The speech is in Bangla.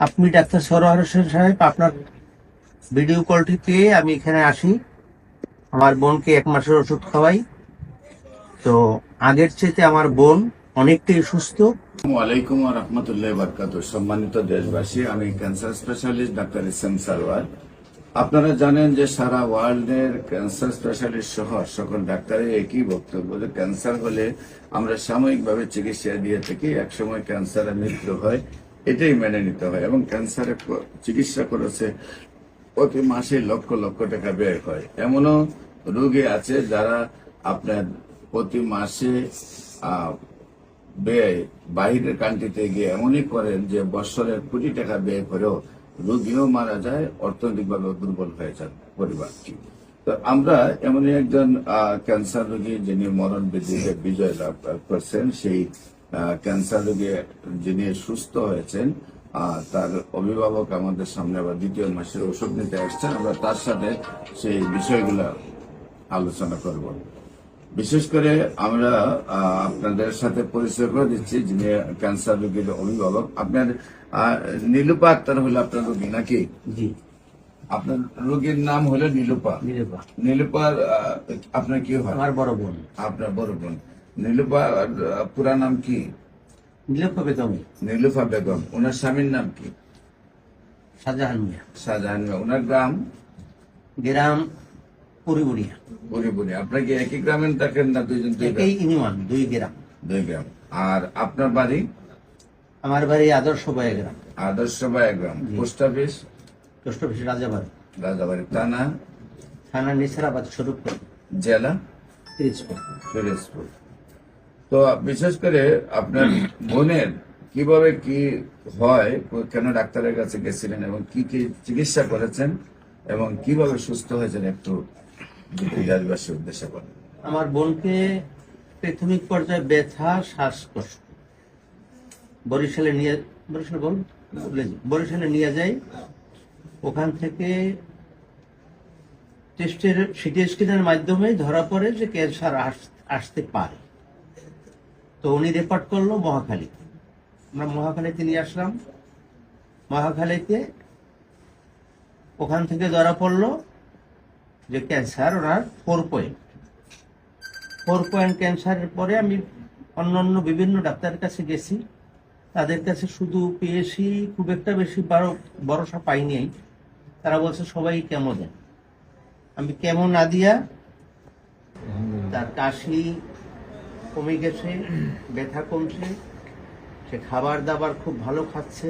আপনি ডাক্তার সরোয়ার হোসেন সাহেব, আপনার ভিডিও কলটি পেয়ে আমি এখানে আসি। আমার বোনকে 1 মাসের ওষুধ খাওয়াই। তো আগের চেয়ে আমার বোন অনেকটাই সুস্থ। ওয়ালাইকুম রহমতুল্লাহ বরকাত। সম্মানিত দেশবাসী, আমি ক্যান্সার স্পেশালিস্ট ডাক্তার ইসলাম সারওয়ার। আপনারা জানেন যে সারা ওয়ার্ল্ডের ক্যান্সার স্পেশালিস্ট সহ সকল ডাক্তারের একই বক্তব্য যে ক্যান্সার হলে আমরা সাময়িকভাবে চিকিৎসা দিয়ে থাকি, একসময় ক্যান্সারের মৃত্যু হয়, এটাই মেনে নিতে হয়। এবং ক্যান্সারের চিকিৎসা করেছে প্রতি মাসে লক্ষ লক্ষ টাকা ব্যয় হয়। এমনও রোগী আছে যারা আপনার প্রতি মাসে ব্যয় বাইরের কান্ট্রিতে গিয়ে এমনই করেন যে বছরের কোটি টাকা ব্যয় করেও রোগীও মারা যায়, অর্থনৈতিকভাবে দুর্বল হয়ে যান পরিবারটি। তো আমরা এমনই একজন ক্যান্সার রোগী যিনি মরণ বিধিতে বিজয় লাভ করছেন, সেই ক্যান্সার রোগী যিনি সুস্থ হয়েছেন, তার অভিভাবক আমাদের সামনে আবার 2য় মাসের ওষুধ নিতে আসছেন। আমরা তার সাথে সেই বিষয়গুলো আলোচনা করব। বিশেষ করে আমরা আপনাদের সাথে পরিচয় করে দিচ্ছি যিনি ক্যান্সার রোগীর অভিভাবক। আপনার নীলুপা আক্তার হলো আপনার রোগী নাকি? জি। আপনার রোগীর নাম হলো নীলুপা। নীলুপার আপনার কি হয়? আমার বড় বোন। আপনার বড় বোন। নীলুপা পুরা নাম কি? নীলুফা বেগম। নীলুফা বেগম। ওনার স্বামীর নাম কি? শাহজাহান মিয়া। শাহজাহান মিয়া। ওনার গ্রাম? গ্রাম পুরিবুড়িয়া। পুরিবুড়িয়া। আপনার কি একই গ্রামে থাকেন না দুইজন? একই ইউনিয়ন, 2 গ্রাম। 2 গ্রাম। আর আপনার বাড়ি? আমার বাড়ি আদর্শ বায়া গ্রাম। আদর্শ বায়া গ্রাম। Post office? Post office Rajabari. Rajabari. থানা? থানা নিসারাবাদ স্বরূপপুর। জেলা? পিরোজপুর। তো বিশেষ করে আপনার বোনের কিভাবে কি হয়, কেন ডাক্তারের কাছে গেছিলেন এবং কি কি চিকিৎসা করেছেন এবং কিভাবে সুস্থ হয়েছেন একটু দেশবাসীর উদ্দেশ্যে বলেন। আমার বোনকে প্রাথমিক পর্যায়ে ব্যথা, শ্বাসকষ্ট বরিশালে নিয়ে যাই। ওখান থেকে টেস্টের সিটি স্ক্যানের মাধ্যমে ধরা পড়ে যে ক্যান্সার আসতে পারে। তো উনি রেফার করলো মহাখালীতে। আমরা মহাখালীতে নিয়ে আসলাম। মহাখালীতে ওখান থেকে ধরা পড়লো যে ক্যান্সার ওনার 4 পয়েন্ট ক্যান্সারের পরে আমি অন্যান্য বিভিন্ন ডাক্তারের কাছে গেছি। তাদের কাছে শুধু পেয়েছি, খুব একটা বেশি ভরসা পাইনি। তারা বলছে সবাই কেমো দেন। আমি কেমো না দিয়া, তার কাশি কমে গেছে, ব্যথা কমছে, সে খাবার দাবার খুব ভালো খাচ্ছে।